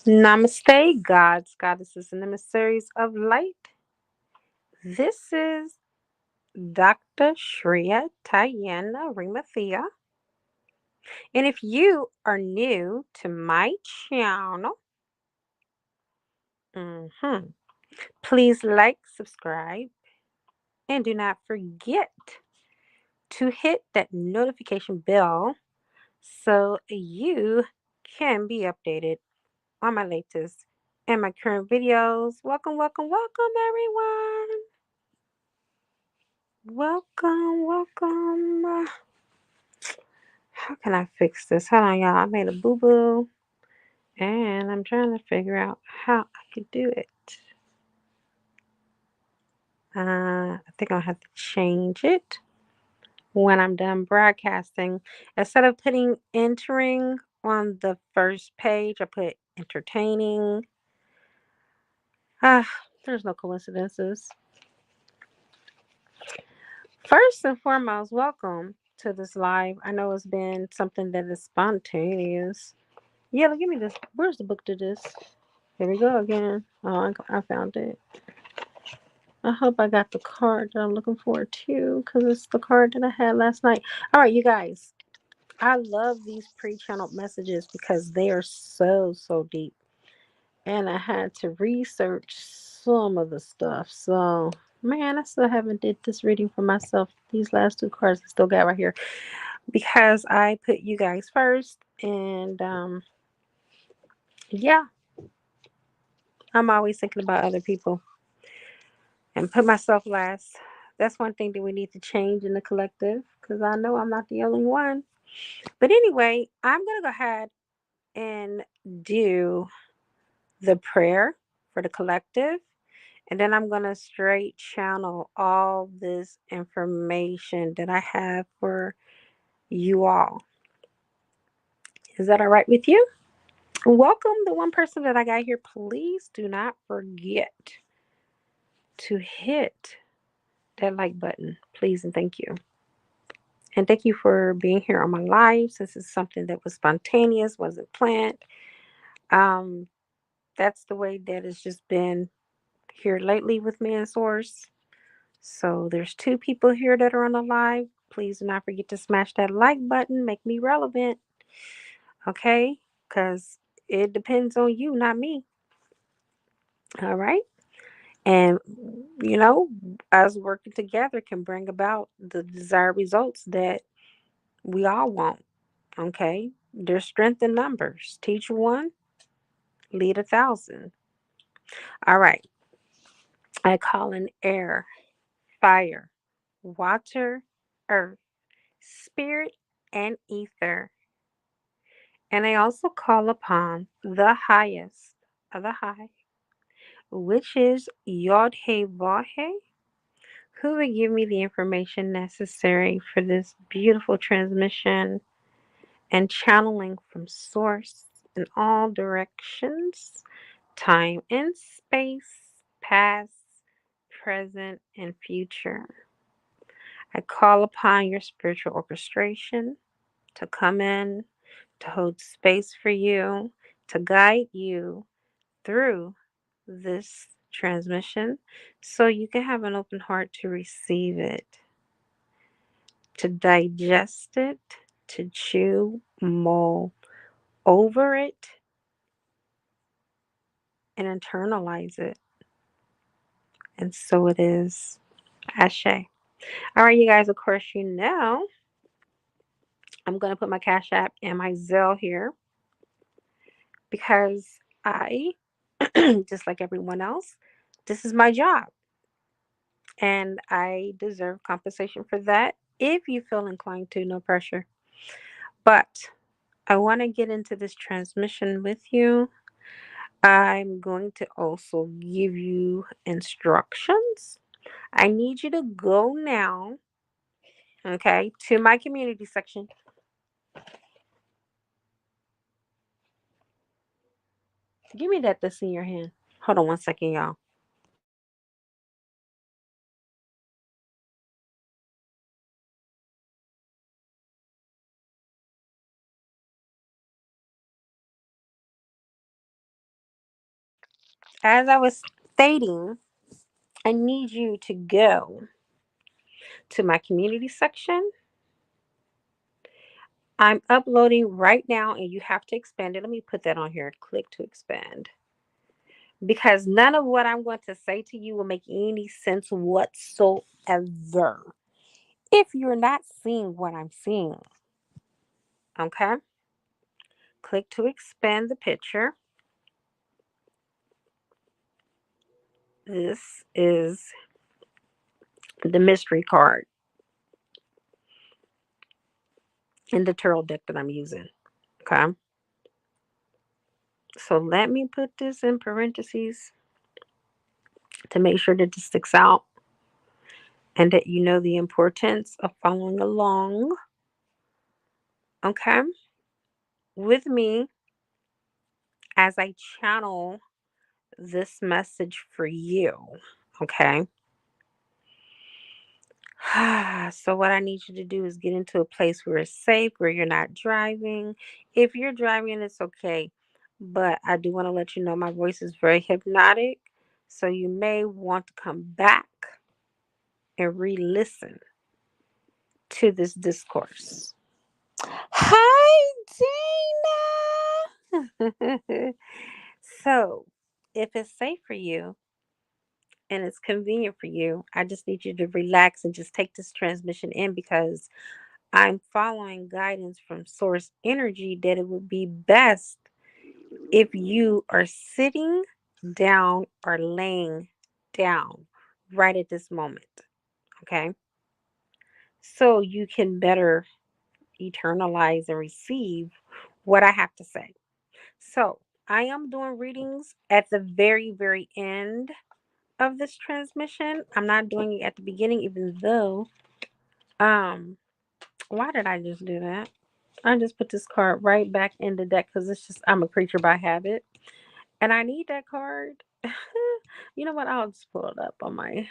Namaste, gods, goddesses, and emissaries of light. This is Dr. Shreya Tayana Rimathea. And if you are new to my channel, mhm, please like, subscribe, and do not forget to hit that notification bell so you can be updated on my latest and my current videos. Welcome, welcome, welcome, everyone. Welcome, welcome. How can I fix this? Hold on, y'all. I made a boo boo and I'm trying to figure out how I could do it. I think I'll have to change it when I'm done broadcasting. Instead of putting entering on the first page, I put entertaining. There's no coincidences. First and foremost, welcome to this live. I know it's been something that is spontaneous. Yeah, give me this. Where's the book to this? Here we go again. Oh, I found it. I hope I got the card that I'm looking for too, because it's the card that I had last night. All right, you guys. I love these pre-channeled messages because they are so deep. And I had to research some of the stuff. So, man, I still haven't did this reading for myself. These last two cards I still got right here. Because I put you guys first. And, yeah, I'm always thinking about other people and put myself last. That's one thing that we need to change in the collective because I know I'm not the only one. But anyway, I'm going to go ahead and do the prayer for the collective. And then I'm going to straight channel all this information that I have for you all. Is that all right with you? Welcome, the one person that I got here. Please do not forget to hit that like button, please, and thank you. And thank you for being here on my live. This is something that was spontaneous, wasn't planned. Um, that's the way that it's just been here lately with me and Source. So there's two people here that are on the live. Please do not forget to smash that like button. Make me relevant. Okay? Because it depends on you, not me. All right? And, us working together can bring about the desired results that we all want. Okay? There's strength in numbers. Teach one, lead 1,000. All right. I call in air, fire, water, earth, spirit, and ether. And I also call upon the highest of the high, which is Yod He Vahe, who will give me the information necessary for this beautiful transmission and channeling from source in all directions, time and space, past, present, and future. I call upon your spiritual orchestration to come in, to hold space for you, to guide you through this transmission so you can have an open heart to receive it, to digest it, to chew, mull over it, and internalize it. And so it is. Ashe. All right, you guys, of course, I'm going to put my Cash App and my Zelle here because I, just like everyone else, this is my job. And I deserve compensation for that if you feel inclined to, no pressure. But I want to get into this transmission with you. I'm going to also give you instructions. I need you to go now, okay, to my community section. Give me that that's in your hand. Hold on one second, y'all. as I was stating, I need you to go to my community section. I'm uploading right now, and you have to expand it. Let me put that on here. Click to expand. Because none of what I'm going to say to you will make any sense whatsoever if you're not seeing what I'm seeing. Okay? Click to expand the picture. This is the mystery card in the tarot deck that I'm using. Okay? So let me put this in parentheses to make sure that this sticks out and that you know the importance of following along. Okay? With me as I channel this message for you. Okay? So what I need you to do is get into a place where it's safe, where you're not driving. If you're driving, it's okay. But I do want to let you know my voice is very hypnotic. So you may want to come back and re-listen to this discourse. Hi, Dana. So if it's safe for you and it's convenient for you, I just need you to relax and just take this transmission in because I'm following guidance from source energy that it would be best if you are sitting down or laying down right at this moment. Okay. So you can better eternalize and receive what I have to say. So I am doing readings at the very, very end of this transmission. I'm not doing it at the beginning, even though, um, why did I just do that? I just put this card right back in the deck because it's just I'm a creature by habit, and I need that card. You know what? I'll just pull it up on my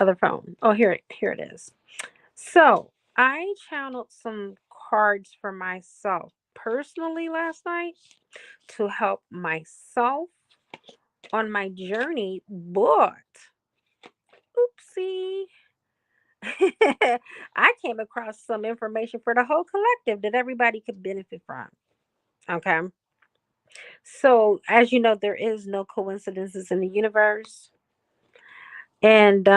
other phone. Oh, here it is. So I channeled some cards for myself personally last night to help myself on my journey, but oopsie. I came across some information for the whole collective that everybody could benefit from. Okay. So, as you know, there is no coincidences in the universe. And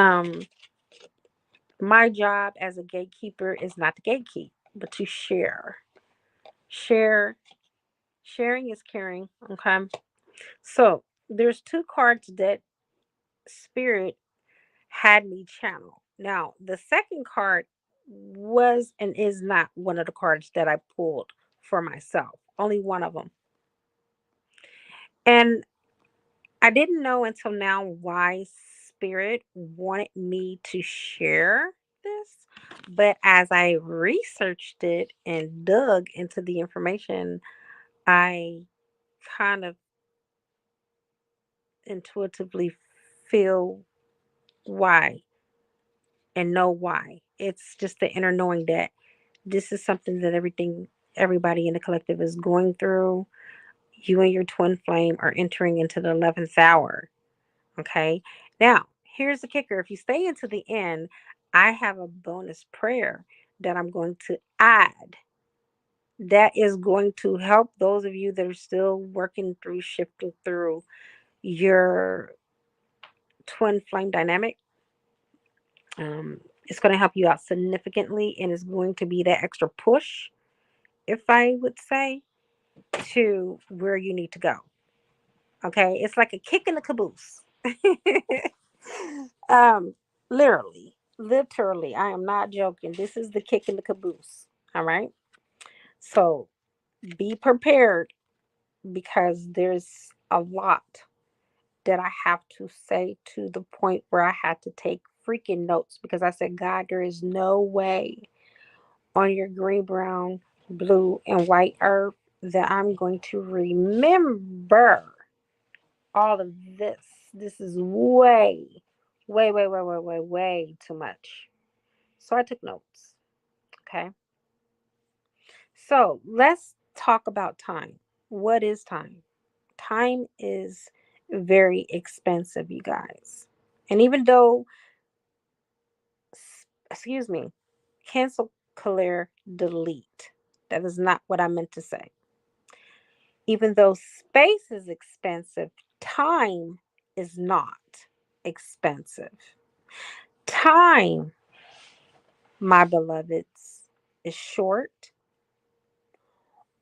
my job as a gatekeeper is not to gatekeep, but to share. Share, sharing is caring. Okay. So, there's two cards that Spirit had me channel. Now, the second card was and is not one of the cards that I pulled for myself, only one of them. And I didn't know until now why Spirit wanted me to share this. But as I researched it and dug into the information, I kind of intuitively feel why and know why. It's just the inner knowing that this is something that everybody in the collective is going through. You and your twin flame are entering into the 11th hour. Okay. Now, here's the kicker. If you stay into the end, I have a bonus prayer that I'm going to add that is going to help those of you that are still working through, shifting through your twin flame dynamic. It's going to help you out significantly and is going to be that extra push, if I would say, to where you need to go. Okay. It's like a kick in the caboose. um, literally, I am not joking. This is the kick in the caboose. All right. So be prepared because there's a lot that I have to say to the point where I had to take freaking notes because I said, God, there is no way on your green, brown, blue, and white earth that I'm going to remember all of this. This is way too much. So I took notes. Okay. So let's talk about time. What is time? Time is very expensive, you guys. And even though, excuse me, cancel, clear, delete. That is not what I meant to say. Even though space is expensive, time is not expensive. Time, my beloveds, is short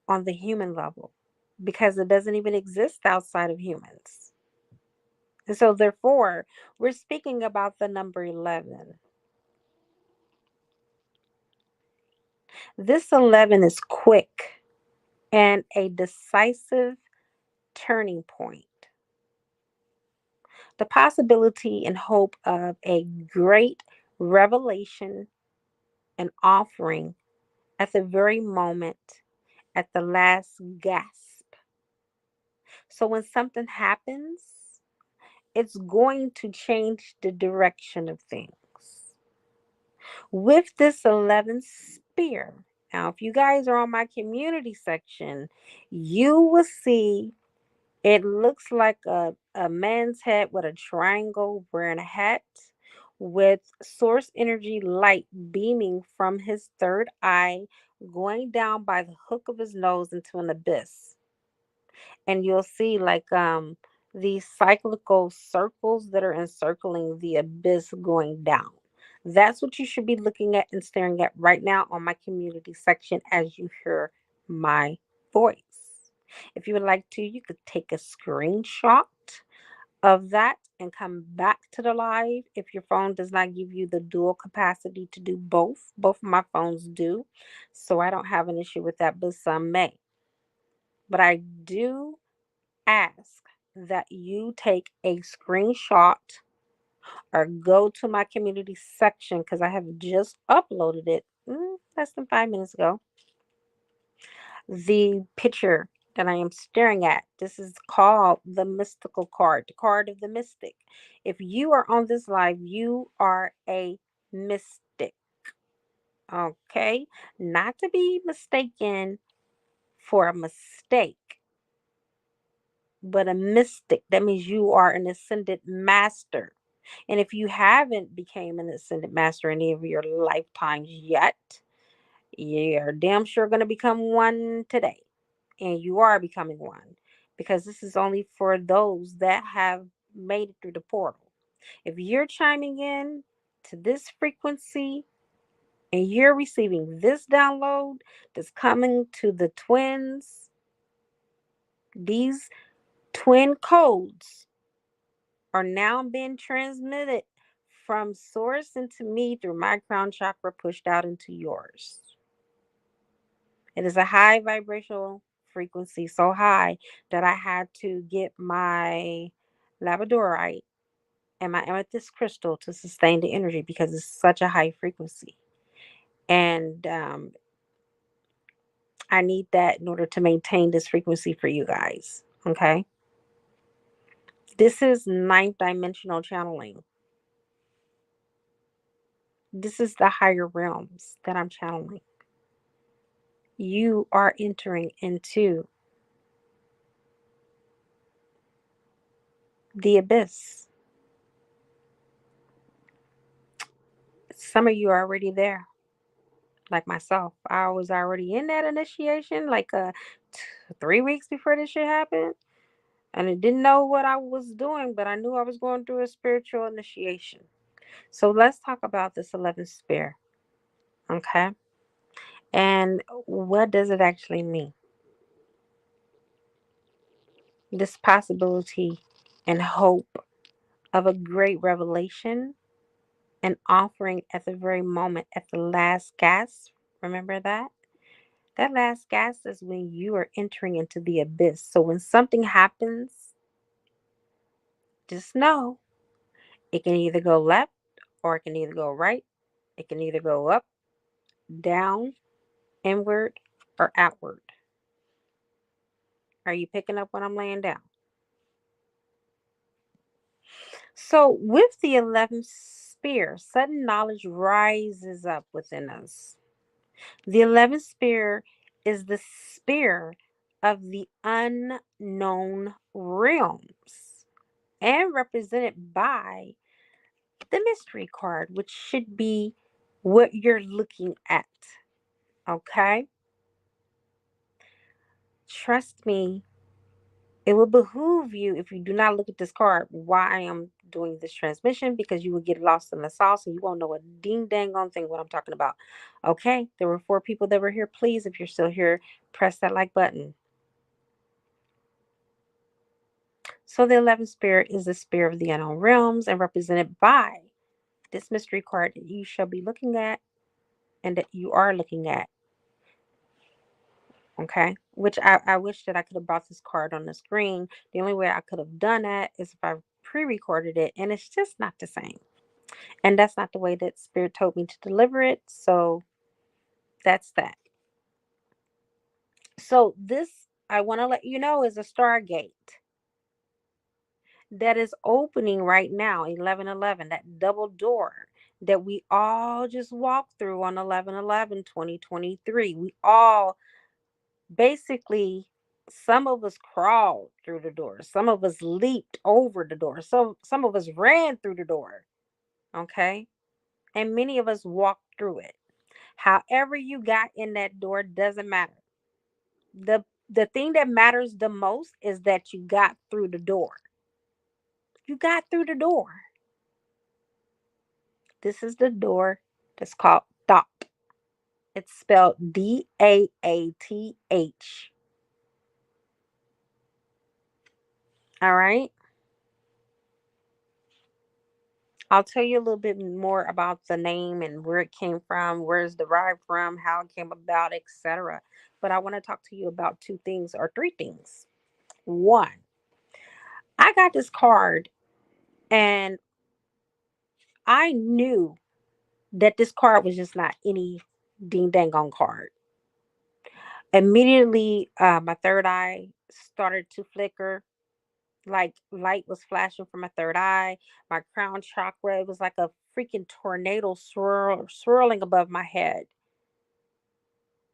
on the human level because it doesn't even exist outside of humans. And so, therefore, we're speaking about the number 11. This 11 is quick and a decisive turning point. The possibility and hope of a great revelation and offering at the very moment, at the last gasp. So when something happens, it's going to change the direction of things. With this 11th spear, now if you guys are on my community section, you will see it looks like a man's head with a triangle wearing a hat with source energy light beaming from his third eye, going down by the hook of his nose into an abyss. And you'll see like these cyclical circles that are encircling the abyss going down. That's what you should be looking at and staring at right now on my community section as you hear my voice. If you would like to, you could take a screenshot of that and come back to the live. If your phone does not give you the dual capacity to do both of my phones do. So I don't have an issue with that, but some may. But I do ask that you take a screenshot or go to my community section because I have just uploaded it less than 5 minutes ago. The picture that I am staring at, this is called the mystical card, the card of the mystic. If you are on this live, you are a mystic. Okay? Not to be mistaken for a mistake, but a mystic. That means you are an ascended master. And if you haven't became an ascended master any of your lifetimes yet, you're damn sure going to become one today. And you are becoming one because this is only for those that have made it through the portal. If you're chiming in to this frequency and you're receiving this download that's coming to the twins, these twin codes are now being transmitted from source into me through my crown chakra pushed out into yours. It is a high vibrational frequency, so high that I had to get my labradorite and my amethyst crystal to sustain the energy because it's such a high frequency. And I need that in order to maintain this frequency for you guys. Okay. This is ninth dimensional channeling. This is the higher realms that I'm channeling. You are entering into the abyss. Some of you are already there, like myself. I was already in that initiation like 3 weeks before this shit happened. And I didn't know what I was doing, but I knew I was going through a spiritual initiation. So let's talk about this 11th sphere, okay? And what does it actually mean? This possibility and hope of a great revelation and offering at the very moment, at the last gasp. Remember that? That last gasp is when you are entering into the abyss. So when something happens, just know it can either go left or it can either go right. It can either go up, down, inward, or outward. Are you picking up what I'm laying down? So, with the 11th spear, sudden knowledge rises up within us. The 11th spear is the spear of the unknown realms. and represented by the mystery card, which should be what you're looking at. Okay? Trust me, it will behoove you if you do not look at this card why I am doing this transmission, because you will get lost in the sauce and you won't know a ding dang on thing what I'm talking about. Okay? There were 4 people that were here. Please, if you're still here, press that like button. So the 11th spirit is the spirit of the unknown realms and represented by this mystery card that you shall be looking at and that you are looking at. Okay, which I wish that I could have brought this card on the screen. The only way I could have done that is if I pre-recorded it, and it's just not the same. And that's not the way that Spirit told me to deliver it. So that's that. So this, I want to let you know, is a Stargate that is opening right now, 1111, that double door that we all just walked through on 11/11/2023. We all basically, some of us crawled through the door, some of us leaped over the door, some of us ran through the door. Okay, and many of us walked through it. However you got in that door doesn't matter. The thing that matters the most is that you got through the door. You got through the door. This is the door that's called thought. It's spelled Daath. All right. I'll tell you a little bit more about the name and where it came from, where it's derived from, how it came about, etc. But I want to talk to you about 2 things or 3 things. One, I got this card and I knew that this card was just not any ding dang on card. Immediately, my third eye started to flicker, like light was flashing from my third eye. My crown chakra, it was like a freaking tornado swirling above my head.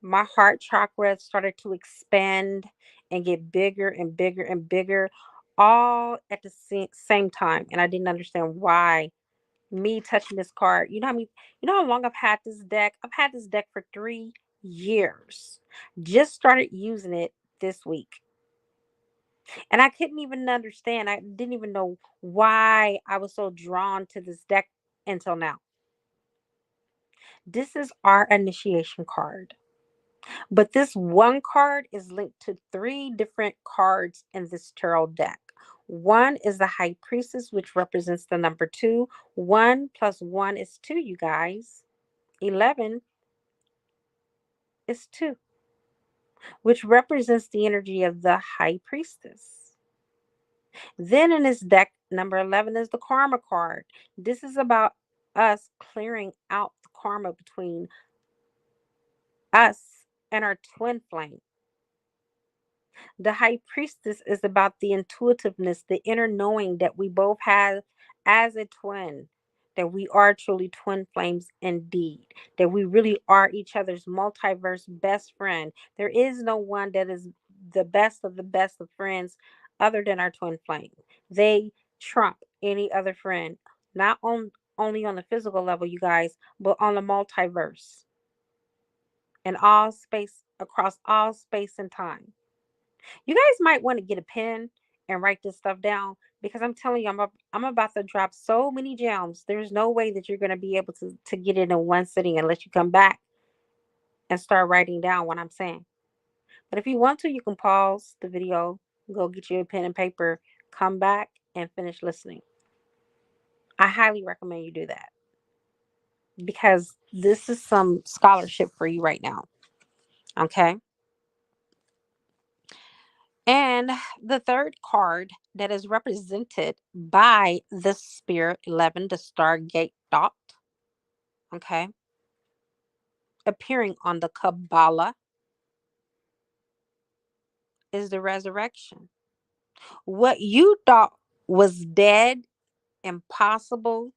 My heart chakra started to expand and get bigger and bigger and bigger, all at the same time. And I didn't understand why. Me touching this card, you know how long I've had this deck? I've had this deck for 3 years. Just started using it this week. And I couldn't even understand. I didn't even know why I was so drawn to this deck until now. This is our initiation card. But this one card is linked to 3 different cards in this tarot deck. One is the High Priestess, which represents the number 2. 1 plus 1 is 2, you guys. 11 is 2, which represents the energy of the High Priestess. Then in this deck, number 11 is the Karma card. This is about us clearing out the karma between us and our twin flame. The High Priestess is about the intuitiveness, the inner knowing that we both have as a twin, that we are truly twin flames indeed, that we really are each other's multiverse best friend. There is no one that is the best of the best of friends other than our twin flame. They trump any other friend, not only on the physical level, you guys, but on the multiverse and all space, across all space and time. You guys might want to get a pen and write this stuff down, because I'm telling you, I'm about to drop so many gems. There's no way that you're going to be able to get it in one sitting unless you come back and start writing down what I'm saying. But if you want to, you can pause the video, go get you a pen and paper, come back and finish listening. I highly recommend you do that, because this is some scholarship for you right now. Okay. And the third card that is represented by the Spirit 11, the Stargate dot, okay, appearing on the Kabbalah, is the resurrection. What you thought was dead, impossible,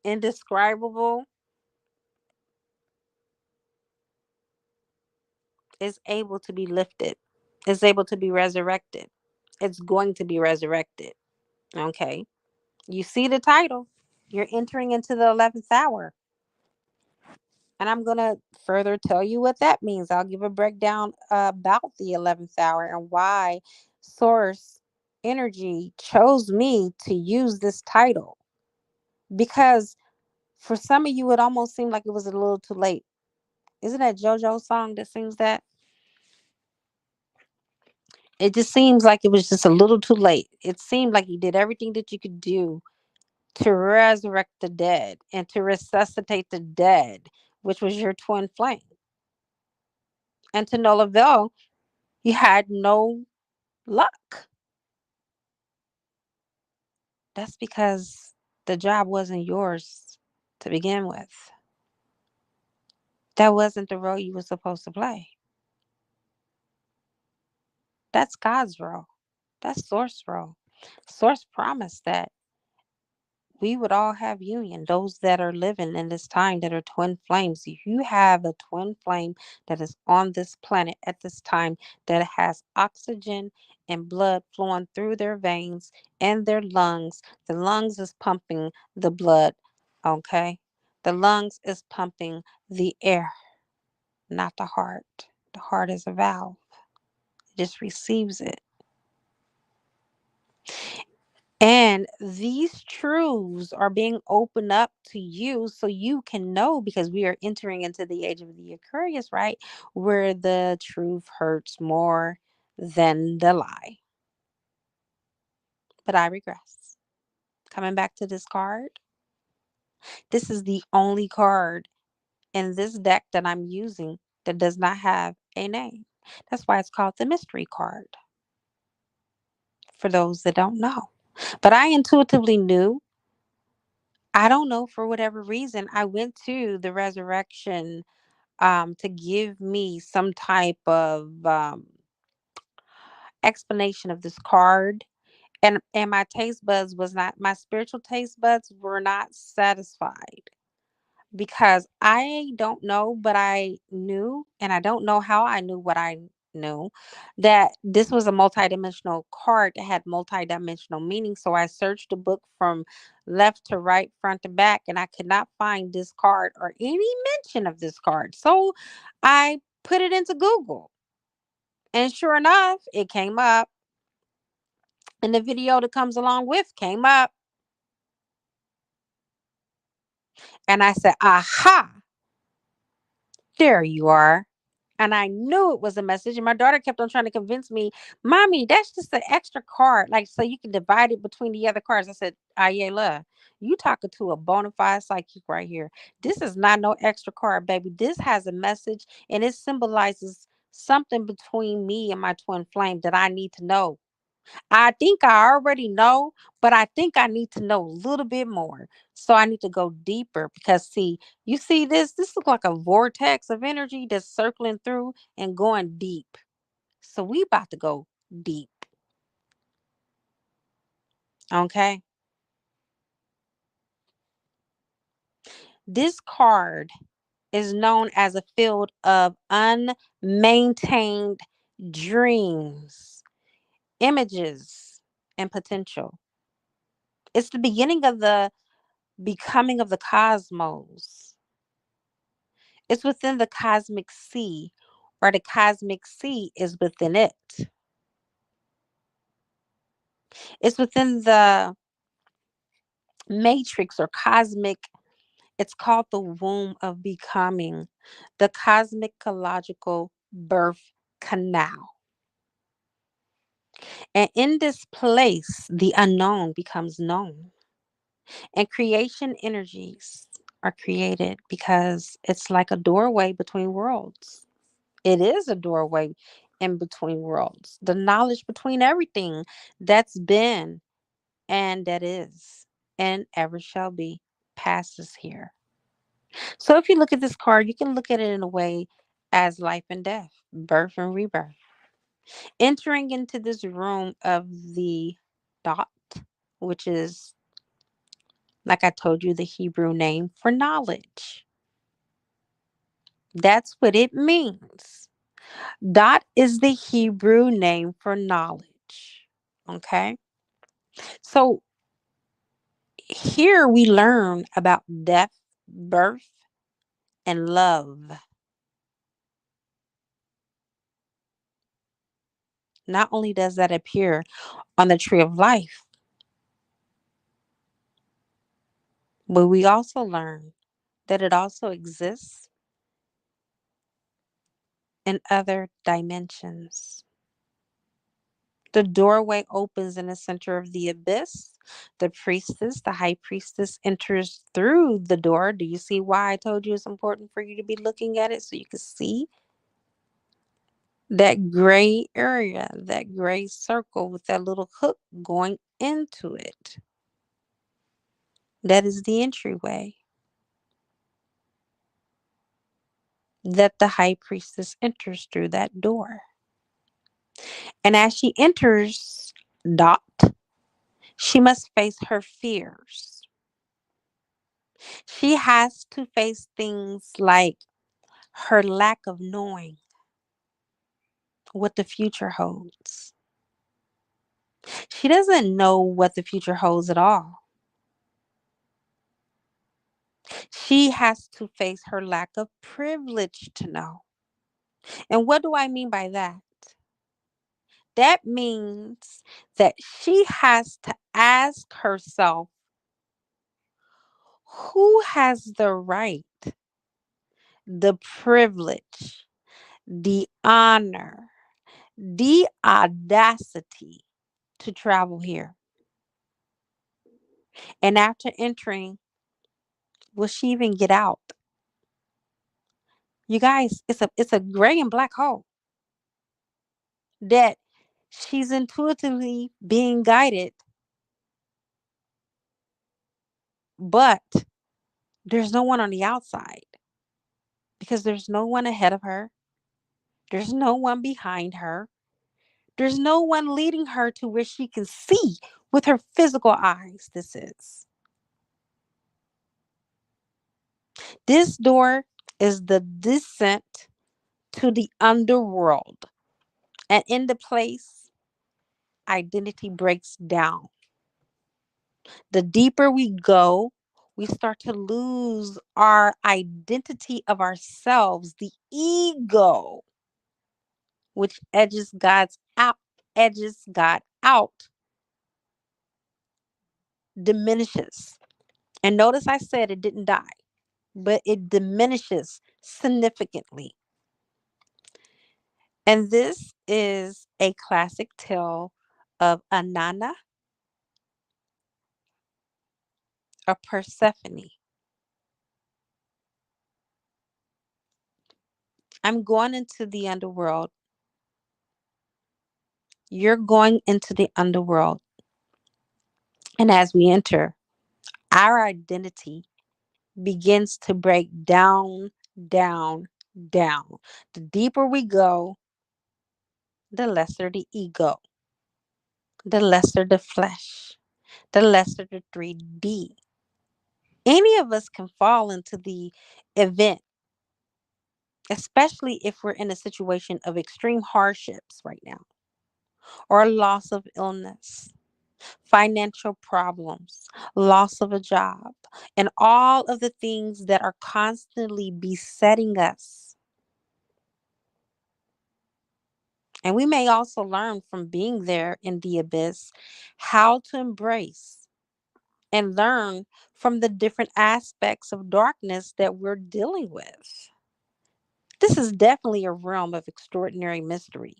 indescribable, is able to be lifted, is able to be resurrected. It's going to be resurrected. Okay. You see the title. You're entering into the 11th hour. And I'm going to further tell you what that means. I'll give a breakdown about the 11th hour and why Source Energy chose me to use this title. Because for some of you, it almost seemed like it was a little too late. Isn't that JoJo's song that sings that? It just seems like it was just a little too late. It seemed like you did everything that you could do to resurrect the dead and to resuscitate the dead, which was your twin flame. And to no avail, you had no luck. That's because the job wasn't yours to begin with. That wasn't the role you were supposed to play. That's God's role. That's Source role. Source promised that we would all have union. Those that are living in this time that are twin flames. If you have a twin flame that is on this planet at this time that has oxygen and blood flowing through their veins and their lungs, the lungs is pumping the blood. Okay. The lungs is pumping the air, not the heart. The heart is a valve. It just receives it. And these truths are being opened up to you so you can know, because we are entering into the age of the Aquarius, right? Where the truth hurts more than the lie. But I regress. Coming back to this card, this is the only card in this deck that I'm using that does not have a name. That's why it's called the mystery card, for those that don't know. But I intuitively knew. I don't know, for whatever reason, I went to the resurrection to give me some type of explanation of this card. And my taste buds was not, my spiritual taste buds were not satisfied, because I don't know, but I knew, and I don't know how I knew what I knew, that this was a multidimensional card that had multidimensional meaning. So I searched the book from left to right, front to back, and I could not find this card or any mention of this card. So I put it into Google, and sure enough, it came up, and the video that comes along with came up, and I said, aha, there you are. And I knew it was a message. And my daughter kept on trying to convince me, Mommy, that's just an extra card. Like, so you can divide it between the other cards. I said, Ayala, you talking to a bona fide psychic right here. This is not no extra card, baby. This has a message, and it symbolizes something between me and my twin flame that I need to know. I think I already know, but I think I need to know a little bit more. So I need to go deeper, because see, you see this? This looks like a vortex of energy that's circling through and going deep. So we about to go deep. Okay. This card is known as a field of unmaintained dreams, images, and potential. It's the beginning of the becoming of the cosmos. It's within the cosmic sea, or the cosmic sea is within it. It's within the matrix or cosmic. It's called the womb of becoming, the cosmic ecological birth canal. And in this place, the unknown becomes known, and creation energies are created, because it's like a doorway between worlds. It is a doorway in between worlds. The knowledge between everything that's been and that is and ever shall be passes here. So if you look at this card, you can look at it in a way as life and death, birth and rebirth. Entering into this room of the dot, which is, like I told you, the Hebrew name for knowledge. That's what it means. Dot is the Hebrew name for knowledge. Okay. So here we learn about death, birth, and love. Not only does that appear on the tree of life, but we also learn that it also exists in other dimensions. The doorway opens in the center of the abyss. The high priestess, enters through the door. Do you see why I told you it's important for you to be looking at it so you can see that gray area, that gray circle with that little hook going into it? That is the entryway that the high priestess enters through that door. And as she enters, Dot, she must face her fears. She has to face things like her lack of knowing what the future holds. She doesn't know what the future holds at all. She has to face her lack of privilege to know. And what do I mean by that? That means that she has to ask herself, who has the right, the privilege, the honor, the audacity to travel here? And after entering, will she even get out? You guys, it's a gray and black hole that she's intuitively being guided, but there's no one on the outside because there's no one ahead of her. There's no one behind her. There's no one leading her to where she can see with her physical eyes. This door is the descent to the underworld. And in the place, identity breaks down. The deeper we go, we start to lose our identity of ourselves, the ego, which edges God out, diminishes. And notice I said it didn't die, but it diminishes significantly. And this is a classic tale of Anana or Persephone. I'm going into the underworld. You're going into the underworld. And as we enter, our identity begins to break down, down, down. The deeper we go, the lesser the ego, the lesser the flesh, the lesser the 3D. Any of us can fall into the event, especially if we're in a situation of extreme hardships right now, or loss of illness, financial problems, loss of a job, and all of the things that are constantly besetting us. And we may also learn from being there in the abyss how to embrace and learn from the different aspects of darkness that we're dealing with. This is definitely a realm of extraordinary mystery.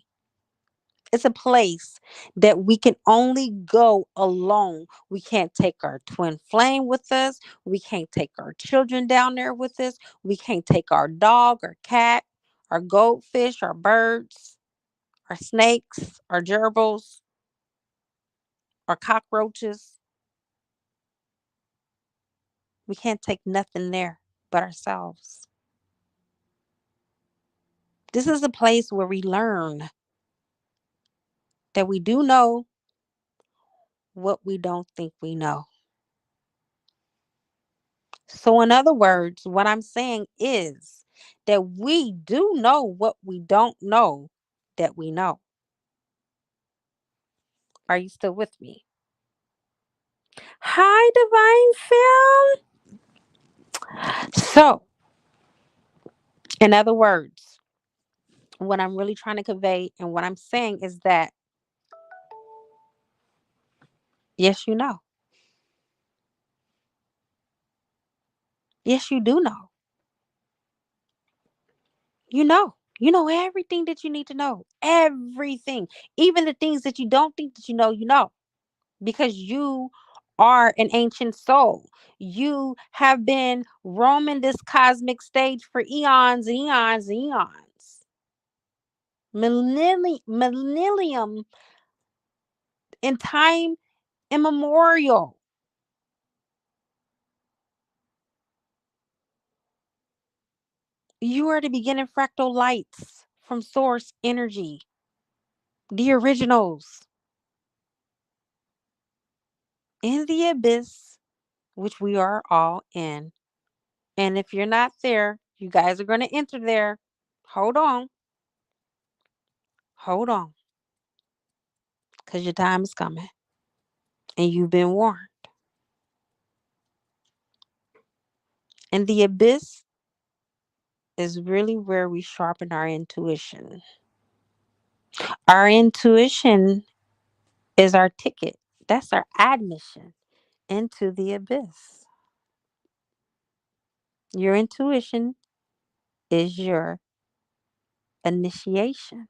It's a place that we can only go alone. We can't take our twin flame with us. We can't take our children down there with us. We can't take our dog or cat, our goldfish, our birds, our snakes, our gerbils, our cockroaches. We can't take nothing there but ourselves. This is a place where we learn that we do know what we don't think we know. So, in other words, what I'm saying is that we do know what we don't know that we know. Are you still with me? Hi, Divine Film. So, in other words, what I'm really trying to convey and what I'm saying is that, yes, you know. Yes, you do know. You know. You know everything that you need to know. Everything. Even the things that you don't think that you know. Because you are an ancient soul. You have been roaming this cosmic stage for eons, eons, eons. Millennium in time immemorial. You are the beginning fractal lights from source energy, the originals in the abyss, which we are all in. And if you're not there, you guys are going to enter there. Hold on. Hold on. Because your time is coming and you've been warned. And the abyss is really where we sharpen our intuition. Our intuition is our ticket, that's our admission into the abyss. Your intuition is your initiation.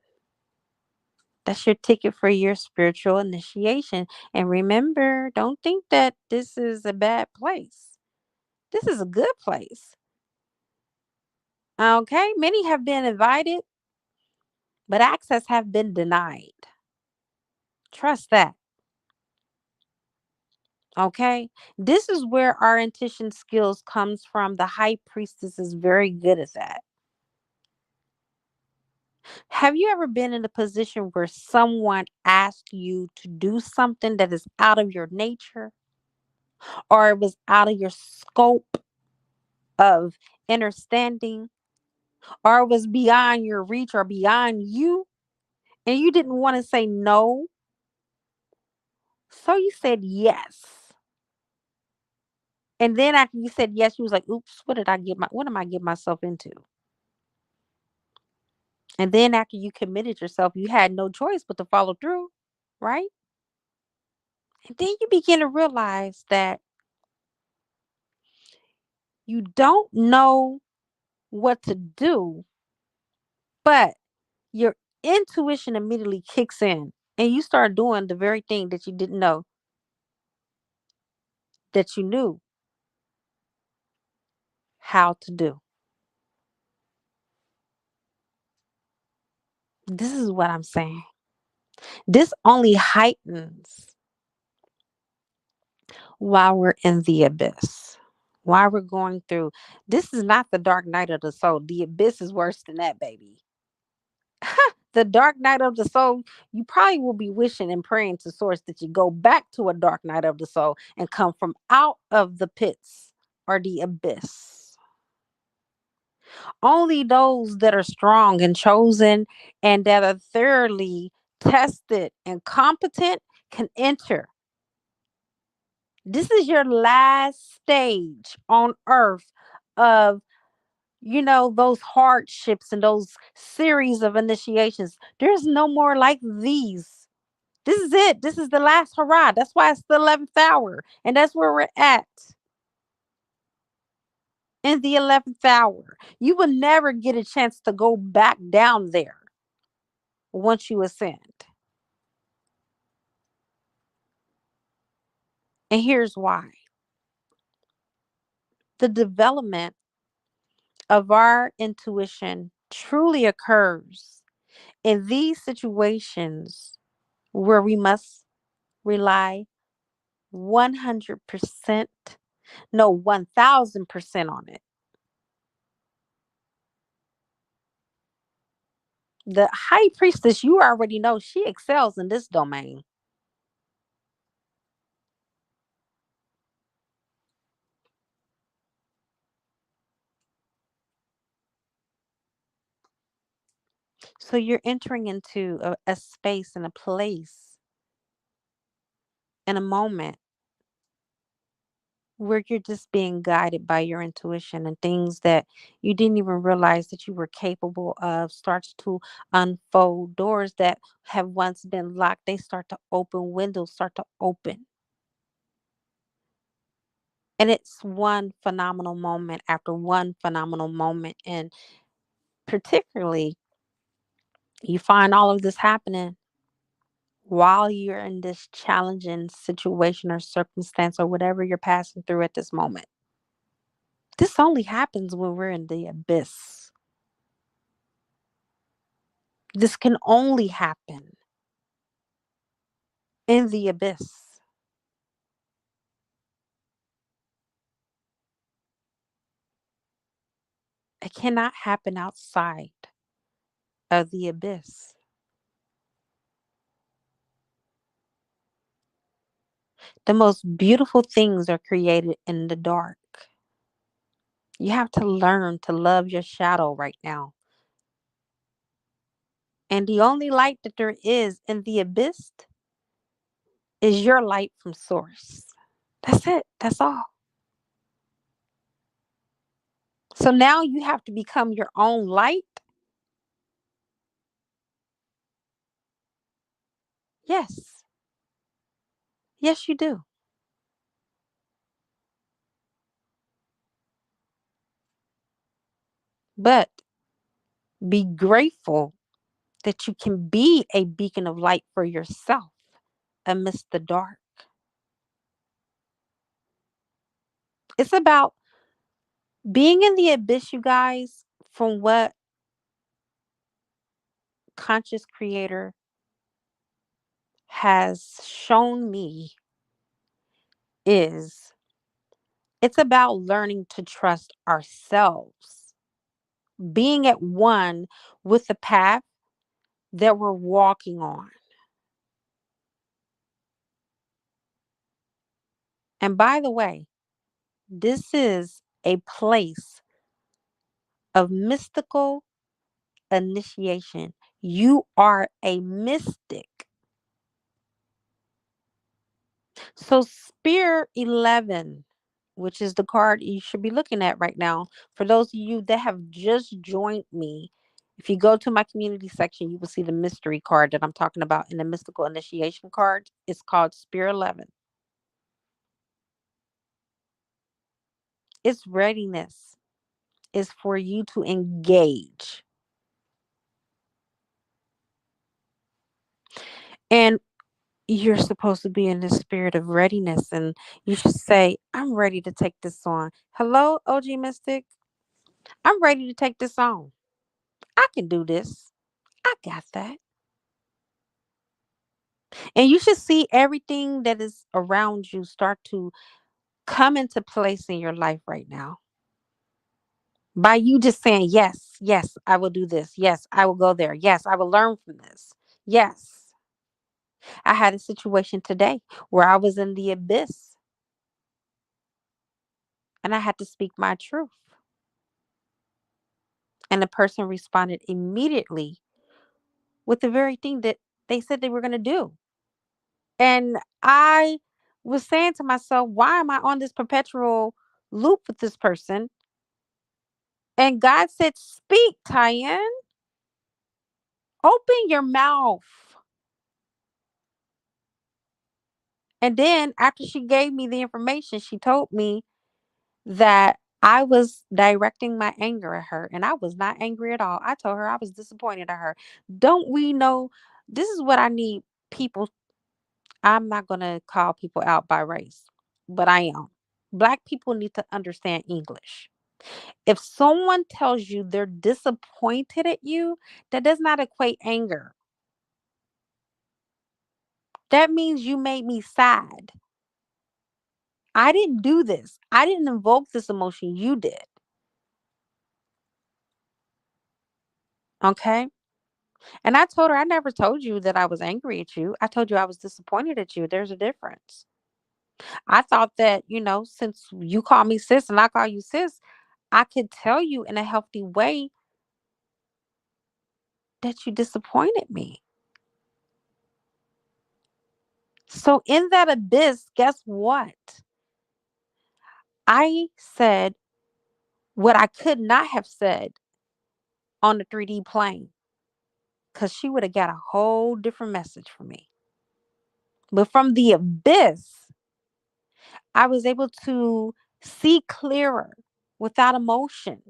That's your ticket for your spiritual initiation. And remember, don't think that this is a bad place. This is a good place. Okay? Many have been invited, but access have been denied. Trust that. Okay? This is where our intuition skills comes from. The high priestess is very good at that. Have you ever been in a position where someone asked you to do something that is out of your nature or it was out of your scope of understanding or it was beyond your reach or beyond you and you didn't want to say no? So you said yes. And then after you said yes, you was like, oops, what am I getting myself into? And then after you committed yourself, you had no choice but to follow through, right? And then you begin to realize that you don't know what to do, but your intuition immediately kicks in and you start doing the very thing that you didn't know that you knew how to do. This is what I'm saying. This only heightens while we're in the abyss, while we're going through. This is not the dark night of the soul. The abyss is worse than that, baby. The dark night of the soul, you probably will be wishing and praying to source that you go back to a dark night of the soul and come from out of the pits or the abyss. Only those that are strong and chosen and that are thoroughly tested and competent can enter. This is your last stage on earth of, those hardships and those series of initiations. There's no more like these. This is it. This is the last hurrah. That's why it's the 11th hour. And that's where we're at in the 11th hour. You will never get a chance to go back down there once you ascend. And here's why: the development of our intuition truly occurs in these situations where we must rely 100%, no, 1000% on it. The high priestess, you already know, she excels in this domain. So you're entering into a space and a place in a moment where you're just being guided by your intuition, and things that you didn't even realize that you were capable of starts to unfold. Doors that have once been locked, they start to open. Windows start to open. And it's one phenomenal moment after one phenomenal moment. And particularly, you find all of this happening while you're in this challenging situation or circumstance or whatever you're passing through at this moment. This only happens when we're in the abyss. This can only happen in the abyss. It cannot happen outside of the abyss. The most beautiful things are created in the dark. You have to learn to love your shadow right now. And the only light that there is in the abyss is your light from source. That's it. That's all. So now you have to become your own light. Yes. Yes, you do. But be grateful that you can be a beacon of light for yourself amidst the dark. It's about being in the abyss, you guys, from what conscious creator has shown me is it's about learning to trust ourselves, being at one with the path that we're walking on. And by the way, this is a place of mystical initiation. You are a mystic. So, Spear 11, which is the card you should be looking at right now, for those of you that have just joined me, if you go to my community section, you will see the mystery card that I'm talking about in the mystical initiation card. It's called Spear 11. Its readiness is for you to engage. And you're supposed to be in the spirit of readiness, and you should say, I'm ready to take this on. Hello, OG Mystic. I'm ready to take this on. I can do this. I got that. And you should see everything that is around you start to come into place in your life right now. By you just saying, yes, yes, I will do this. Yes, I will go there. Yes, I will learn from this. Yes. I had a situation today where I was in the abyss and I had to speak my truth. And the person responded immediately with the very thing that they said they were going to do. And I was saying to myself, why am I on this perpetual loop with this person? And God said, speak, Tyann. Open your mouth. And then after she gave me the information, she told me that I was directing my anger at her. And I was not angry at all. I told her I was disappointed at her. Don't we know this is what I need people? I'm not going to call people out by race, but I am. Black people need to understand English. If someone tells you they're disappointed at you, that does not equate anger. That means you made me sad. I didn't do this. I didn't invoke this emotion. You did. Okay. And I told her, I never told you that I was angry at you. I told you I was disappointed at you. There's a difference. I thought that, since you call me sis and I call you sis, I could tell you in a healthy way that you disappointed me. So in that abyss, guess what? I said what I could not have said on the 3D plane because she would have got a whole different message from me. But from the abyss, I was able to see clearer without emotion.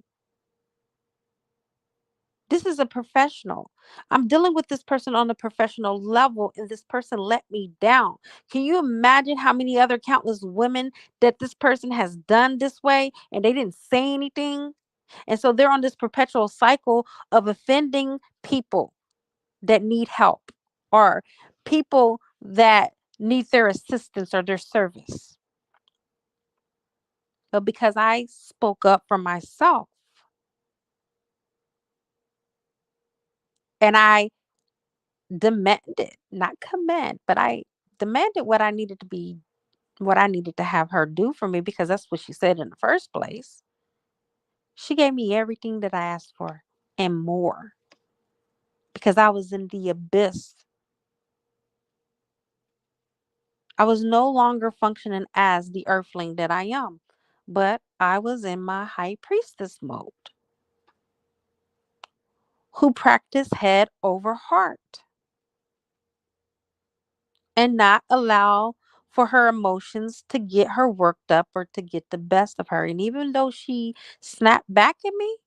This is a professional. I'm dealing with this person on a professional level, and this person let me down. Can you imagine how many other countless women that this person has done this way and they didn't say anything? And so they're on this perpetual cycle of offending people that need help or people that need their assistance or their service. But because I spoke up for myself and I demanded, not command, but I demanded what I needed to be, what I needed to have her do for me because that's what she said in the first place. She gave me everything that I asked for and more because I was in the abyss. I was no longer functioning as the earthling that I am, but I was in my high priestess mode who practiced head over heart and not allow for her emotions to get her worked up or to get the best of her. And even though she snapped back at me,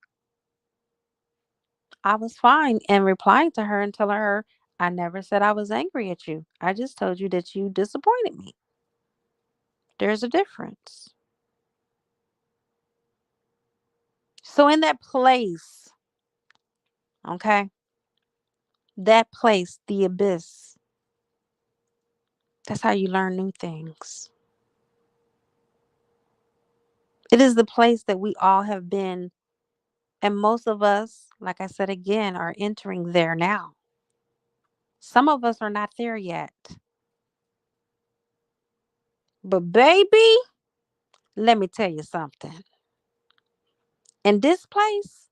I was fine and replying to her and telling her, I never said I was angry at you. I just told you that you disappointed me. There's a difference. So, in that place, okay, that place, the abyss, that's how you learn new things. It is the place that we all have been. And most of us, like I said again, are entering there now. Some of us are not there yet. But baby, let me tell you something. In this place,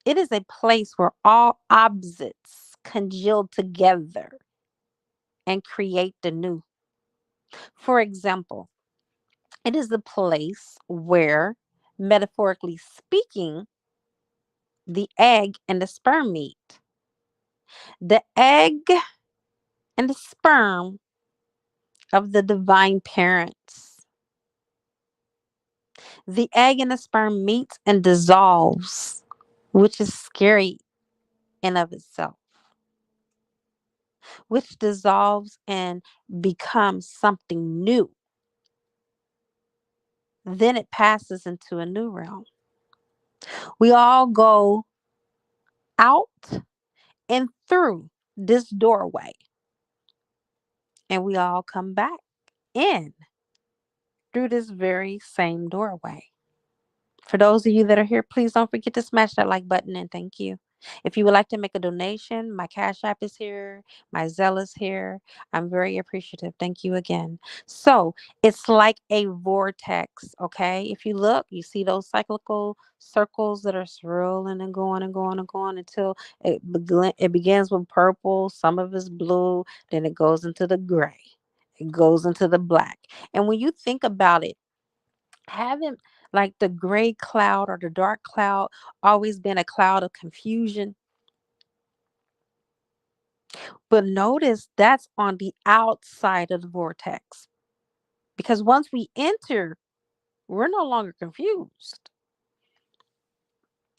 it is a place where all opposites congeal together and create the new. For example, it is the place where, metaphorically speaking, the egg and the sperm meet. The egg and the sperm of the divine parents. The egg and the sperm meets and dissolves, which is scary in of itself, which dissolves and becomes something new. Then it passes into a new realm. We all go out and through this doorway, and we all come back in through this very same doorway. For those of you that are here, please don't forget to smash that like button and thank you. If you would like to make a donation, my Cash App is here, my Zelle is here. I'm very appreciative. Thank you again. So it's like a vortex, okay? If you look, you see those cyclical circles that are swirling and going and going and going until it begins with purple, some of it's blue, then it goes into the gray, it goes into the black. And when you think about it, haven't like the gray cloud or the dark cloud always been a cloud of confusion? But notice that's on the outside of the vortex. Because once we enter, we're no longer confused.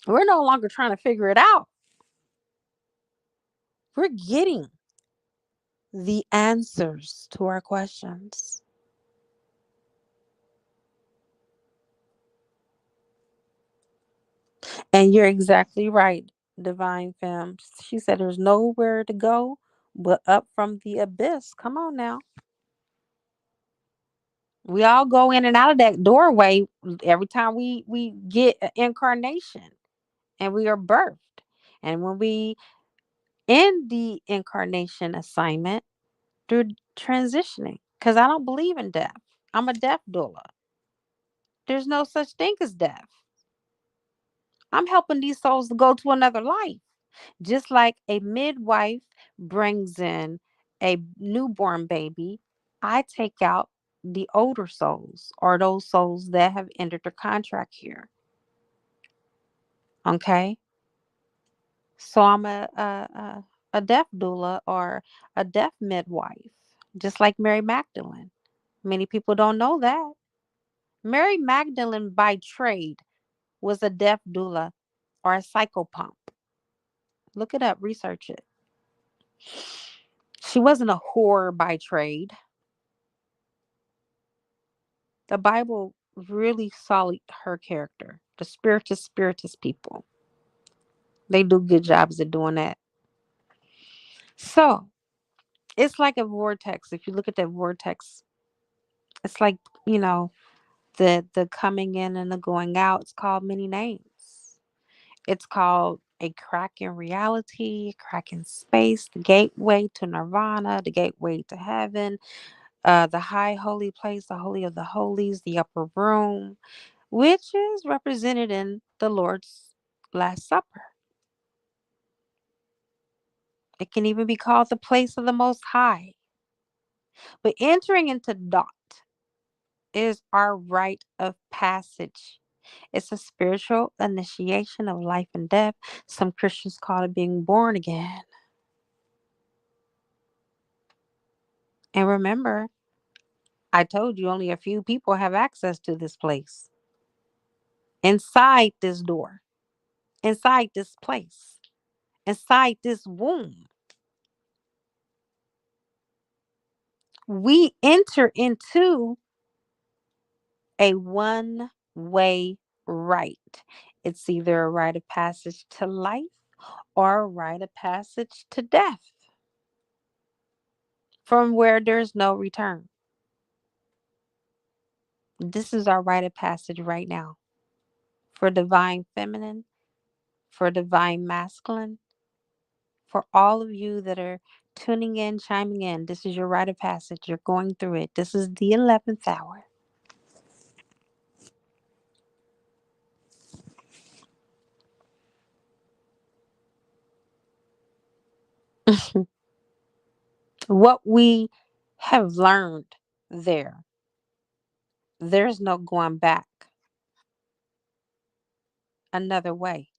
We're no longer trying to figure it out. We're getting the answers to our questions. And you're exactly right, Divine Femme. She said there's nowhere to go but up from the abyss. Come on now. We all go in and out of that doorway every time we get an incarnation and we are birthed. And when we end the incarnation assignment through transitioning, because I don't believe in death. I'm a death doula. There's no such thing as death. I'm helping these souls to go to another life. Just like a midwife brings in a newborn baby, I take out the older souls or those souls that have entered the contract here. Okay. So I'm a death doula or a death midwife, just like Mary Magdalene. Many people don't know that. Mary Magdalene by trade was a death doula or a psychopomp. Look it up, research it. She wasn't a whore by trade. The Bible really solid her character. The spiritist people. They do good jobs at doing that. So it's like a vortex. If you look at that vortex, it's like, you know, the coming in and the going out. It's called many names. It's called a crack in reality, a crack in space, the gateway to nirvana, the gateway to heaven, the high holy place, the holy of the holies, the upper room, which is represented in the Lord's Last Supper. It can even be called the place of the Most High. But entering into Dot is our rite of passage. It's a spiritual initiation of life and death. Some Christians call it being born again. And remember, I told you only a few people have access to this place. Inside this door, inside this place, inside this womb, we enter into a one way rite. It's either a rite of passage to life or a rite of passage to death, from where there's no return. This is our rite of passage right now for divine feminine, for divine masculine, for all of you that are tuning in, chiming in. This is your rite of passage. You're going through it. This is the 11th hour. What we have learned there, there's no going back another way.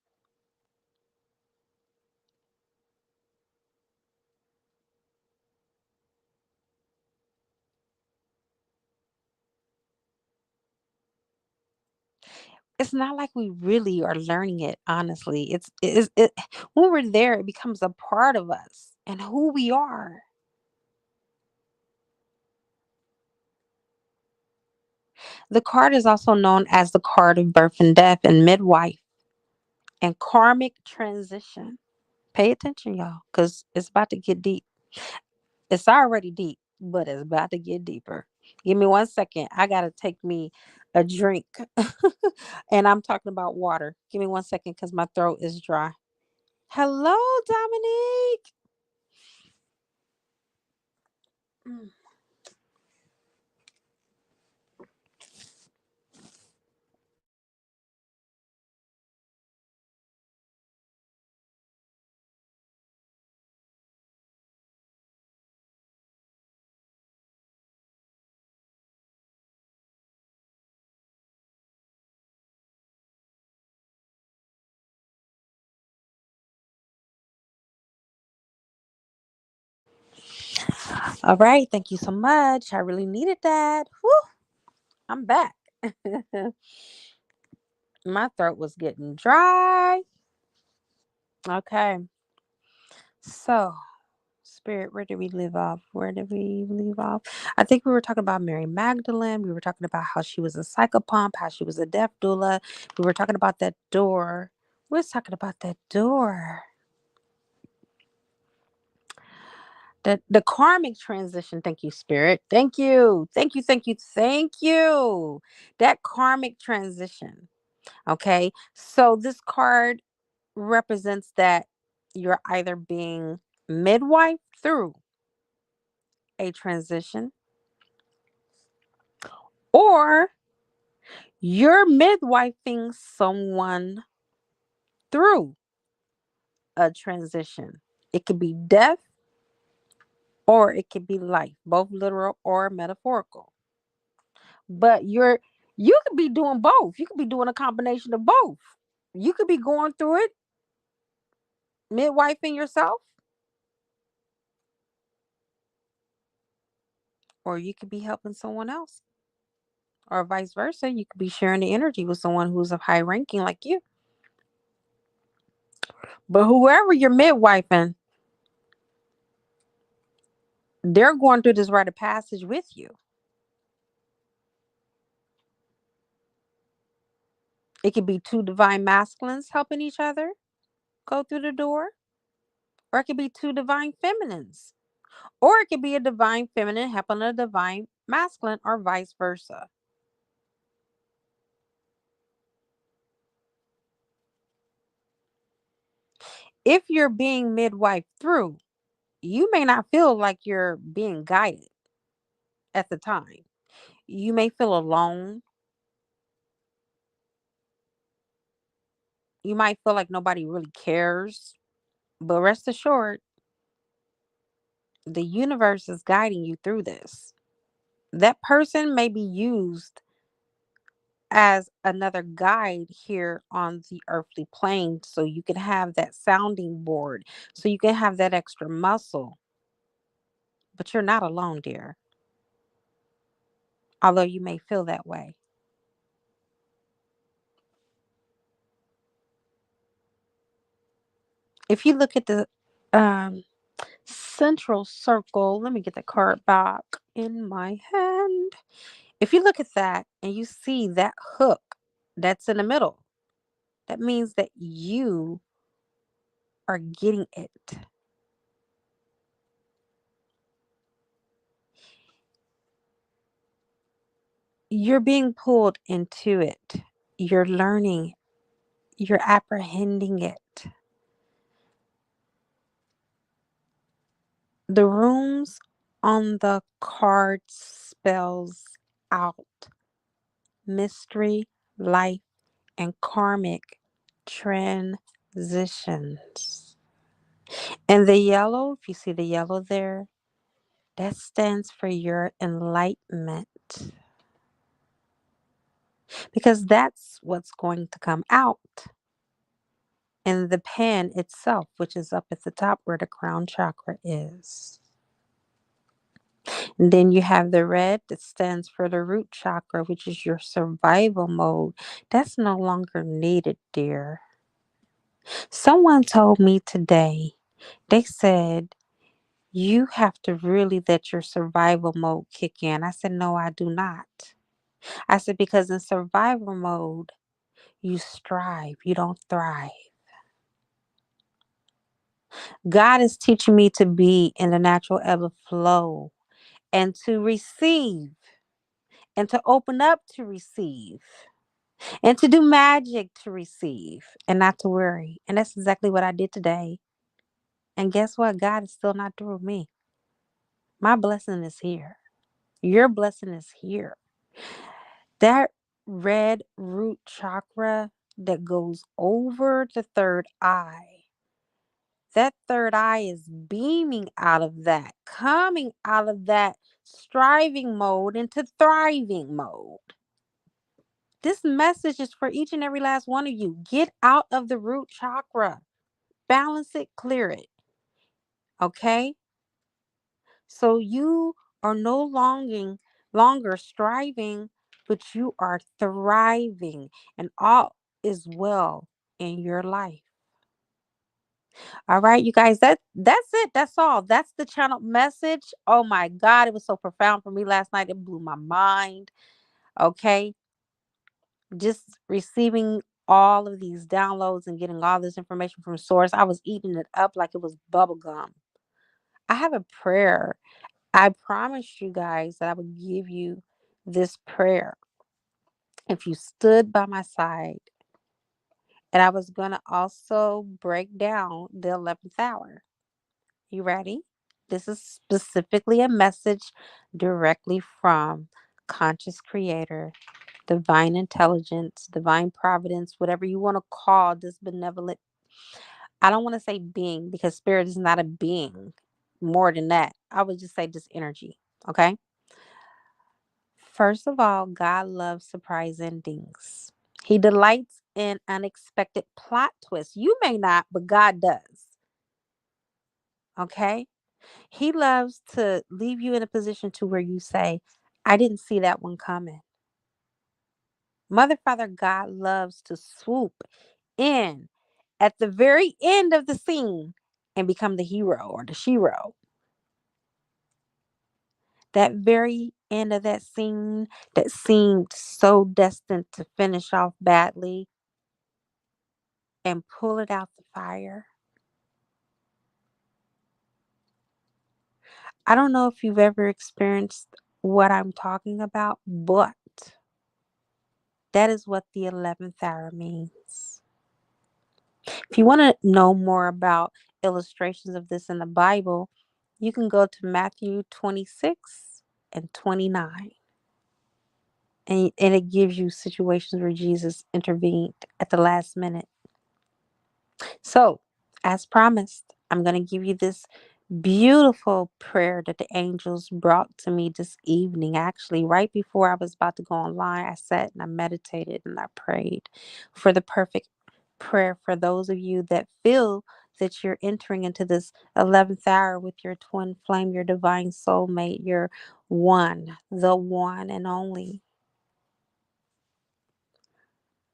It's not like we really are learning it, honestly. When we're there, it becomes a part of us and who we are. The card is also known as the card of birth and death and midwife and karmic transition. Pay attention, y'all, because it's about to get deep. It's already deep, but it's about to get deeper. Give me 1 second. I gotta take me a drink. And I'm talking about water. Give me 1 second because my throat is dry. Hello, Dominique. Mm. All right, thank you so much. I really needed that. Whew, I'm back. My throat was getting dry. Okay, so Spirit, where did we leave off? Where did we leave off? I think we were talking about Mary Magdalene. We were talking about how she was a psychopomp, how she was a death doula. We were talking about that door. We was talking about that door. The karmic transition. Thank you, Spirit. Thank you. Thank you. Thank you. Thank you. That karmic transition. Okay. So this card represents that you're either being midwife through a transition or you're midwifing someone through a transition. It could be death or it could be life, both literal or metaphorical. But you could be doing both. You could be doing a combination of both. You could be going through it, midwifing yourself, or you could be helping someone else, or vice versa. You could be sharing the energy with someone who's of high ranking like you. But whoever you're midwifing, they're going through this rite of passage with you. It could be two divine masculines helping each other go through the door, or it could be two divine feminines, or it could be a divine feminine helping a divine masculine, or vice versa. If you're being midwife through, you may not feel like you're being guided at the time. You may feel alone. You might feel like nobody really cares. But rest assured, the universe is guiding you through this. That person may be used as another guide here on the earthly plane so you can have that sounding board, so you can have that extra muscle. But you're not alone, dear, although you may feel that way. If you look at the um, central circle, let me get the card back in my hand. If you look at that and you see that hook that's in the middle, that means that you are getting it. You're being pulled into it. You're learning. You're apprehending it. The runes on the card spells out mystery, life, and karmic transitions. And the yellow, if you see the yellow there, that stands for your enlightenment, because that's what's going to come out in the pen itself, which is up at the top where the crown chakra is. And then you have the red that stands for the root chakra, which is your survival mode. That's no longer needed, dear. Someone told me today, they said, you have to really let your survival mode kick in. I said, no, I do not. I said, because in survival mode, you strive, you don't thrive. God is teaching me to be in the natural ebb of flow and to receive and to open up to receive and to do magic to receive and not to worry. And that's exactly what I did today. And guess what? God is still not through with me. My blessing is here. Your blessing is here. That red root chakra that goes over the third eye, that third eye is beaming out of that, coming out of that striving mode into thriving mode. This message is for each and every last one of you. Get out of the root chakra, balance it, clear it. Okay? So you are no longer striving, but you are thriving, and all is well in your life. All right, you guys, that's it. That's all. That's the channel message. Oh my God, it was so profound for me last night. It blew my mind. Okay. Just receiving all of these downloads and getting all this information from source. I was eating it up like it was bubble gum. I have a prayer. I promised you guys that I would give you this prayer if you stood by my side. And I was going to also break down the 11th hour. You ready? This is specifically a message directly from conscious creator, divine intelligence, divine providence, whatever you want to call this benevolent. I don't want to say being because spirit is not a being, more than that. I would just say this energy. Okay. First of all, God loves surprise endings. He delights in unexpected plot twists. You may not, but God does. Okay. He loves to leave you in a position to where you say, I didn't see that one coming. Mother, Father, God loves to swoop in at the very end of the scene and become the hero or the shero. That very end of that scene that seemed so destined to finish off badly and pull it out the fire. I don't know if you've ever experienced what I'm talking about, but that is what the 11th hour means. If you want to know more about illustrations of this in the Bible, you can go to Matthew 26 and 29. And it gives you situations where Jesus intervened at the last minute. So, as promised, I'm going to give you this beautiful prayer that the angels brought to me this evening. Actually, right before I was about to go online, I sat and I meditated and I prayed for the perfect prayer for those of you that feel that you're entering into this 11th hour with your twin flame, your divine soulmate, your one, the one and only.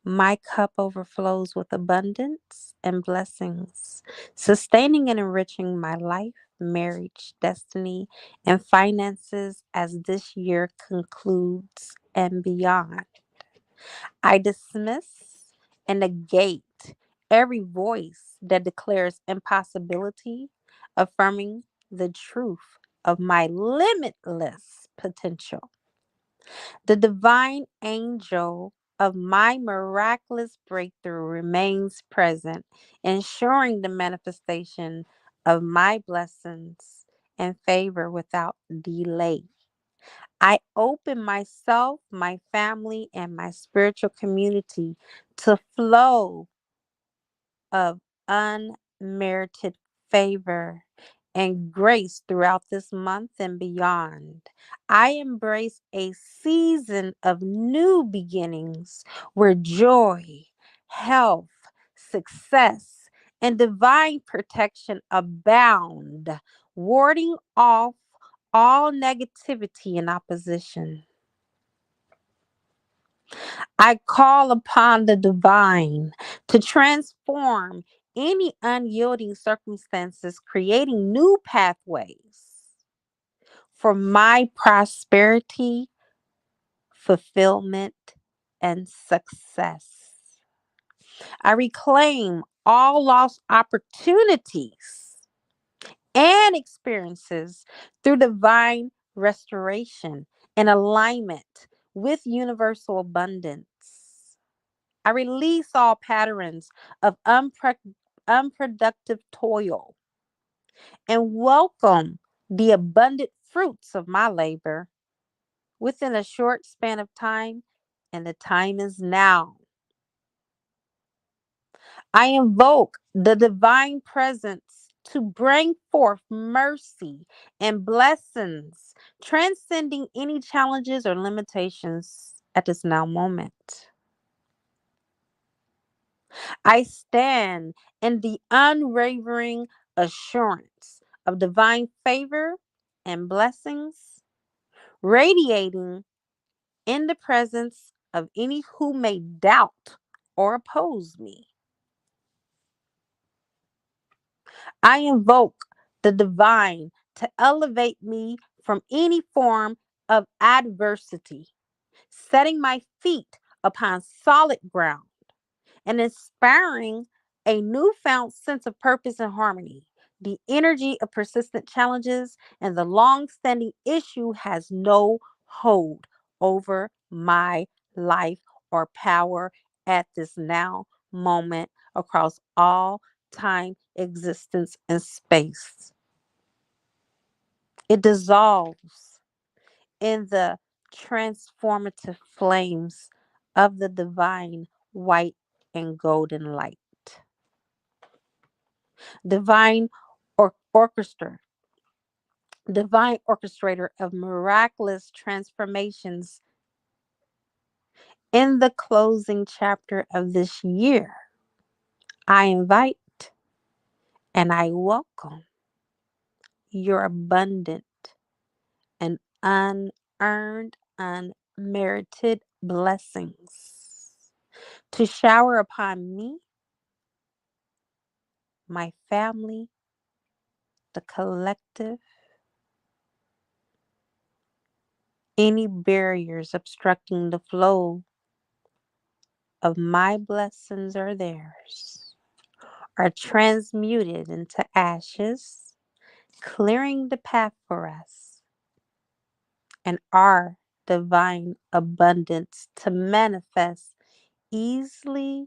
My cup overflows with abundance and blessings, sustaining and enriching my life, marriage, destiny, and finances as this year concludes and beyond. I dismiss and negate every voice that declares impossibility, affirming the truth of my limitless potential. The divine angel of my miraculous breakthrough remains present, ensuring the manifestation of my blessings and favor without delay. I open myself, my family, and my spiritual community to flow of unmerited favor and grace throughout this month and beyond. I embrace a season of new beginnings where joy, health, success, and divine protection abound, warding off all negativity and opposition. I call upon the divine to transform any unyielding circumstances, creating new pathways for my prosperity, fulfillment, and success. I reclaim all lost opportunities and experiences through divine restoration and alignment with universal abundance. I release all patterns of unproductive toil and welcome the abundant fruits of my labor within a short span of time, and the time is now. I invoke the divine presence to bring forth mercy and blessings, transcending any challenges or limitations at this now moment. I stand in the unwavering assurance of divine favor and blessings, radiating in the presence of any who may doubt or oppose me. I invoke the divine to elevate me from any form of adversity, setting my feet upon solid ground and inspiring a newfound sense of purpose and harmony. The energy of persistent challenges and the long standing issue has no hold over my life or power at this now moment across all time, existence, and space. It dissolves in the transformative flames of the divine white and golden light. Divine orchestra, divine orchestrator of miraculous transformations in the closing chapter of this year. I invite and I welcome your abundant and unearned, unmerited blessings to shower upon me, my family, the collective. Any barriers obstructing the flow of my blessings or theirs are transmuted into ashes, clearing the path for us and our divine abundance to manifest easily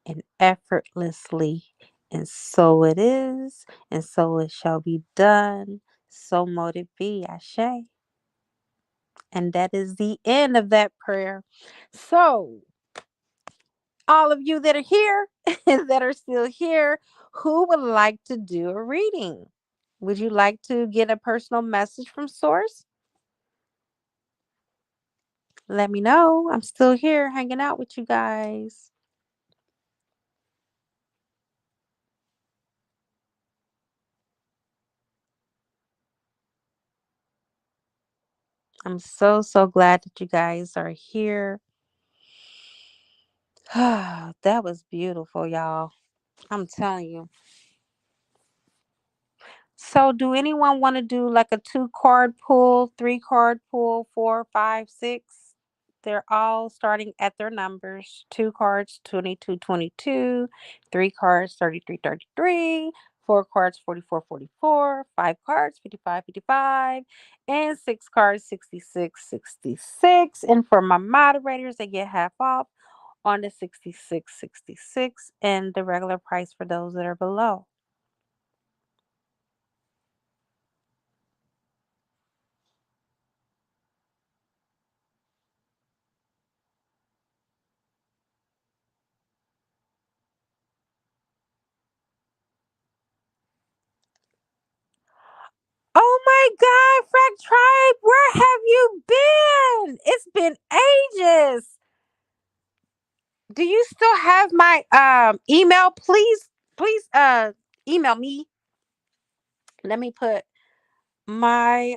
and effortlessly. And so it is, and so it shall be done. So mote it be, Ashe. And that is the end of that prayer. So, all of you that are here and that are still here, who would like to do a reading? Would you like to get a personal message from Source? Let me know. I'm still here hanging out with you guys. I'm so, so glad that you guys are here. That was beautiful, y'all. I'm telling you. So, do anyone want to do like a 2 card pull, 3 card pull, 4, 5, 6? They're all starting at their numbers. 2 cards, 22, 22. 3 cards, 33, 33. 4 cards, 44, 44. 5 cards, 55, 55. And 6 cards, 66, 66. And for my moderators, they get half off on the 66, 66, and the regular price for those that are below. Oh my God, Frack Tribe, where have you been? It's been ages. Do you still have my email? Please email me. Let me put my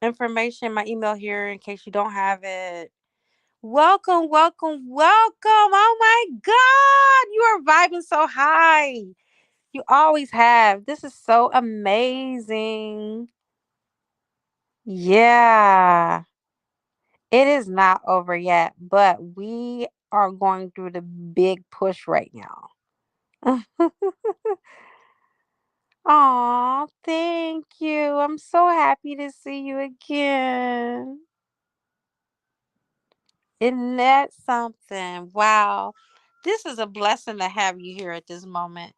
information, my email here in case you don't have it. Welcome, welcome, welcome. Oh my God, you are vibing so high. You always have. This is so amazing. Yeah. It is not over yet, but we are going through the big push right now. Aw, thank you. I'm so happy to see you again. Isn't that something? Wow. This is a blessing to have you here at this moment.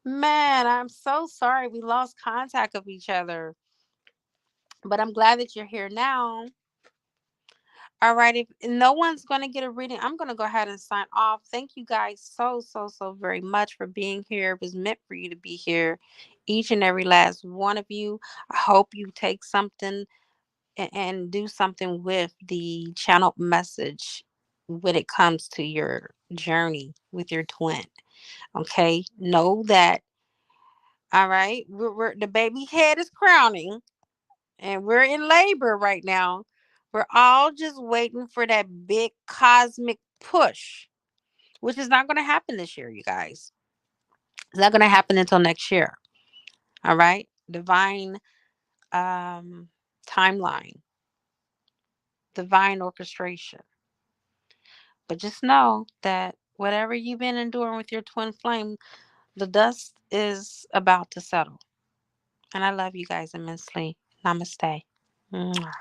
Man, I'm so sorry we lost contact of each other, but I'm glad that you're here now. All right. If no one's going to get a reading, I'm going to go ahead and sign off. Thank you guys so, so, so very much for being here. It was meant for you to be here, each and every last one of you. I hope you take something and do something with the channel message when it comes to your journey with your twin. Okay. Know that. All right. The baby head is crowning and we're in labor right now. We're all just waiting for that big cosmic push, which is not going to happen this year, you guys. It's not going to happen until next year. All right. Divine um, timeline, divine orchestration. But just know that whatever you've been enduring with your twin flame, the dust is about to settle. And I love you guys immensely. Namaste. Mwah.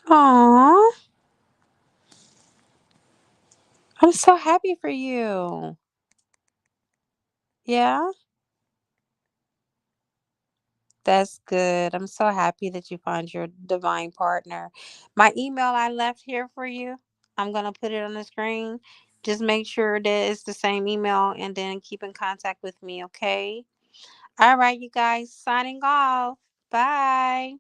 Aw, I'm so happy for you. Yeah, that's good. I'm so happy that you found your divine partner. My email I left here for you, I'm going to put it on the screen. Just make sure that it's the same email and then keep in contact with me, okay? All right, you guys, signing off. Bye.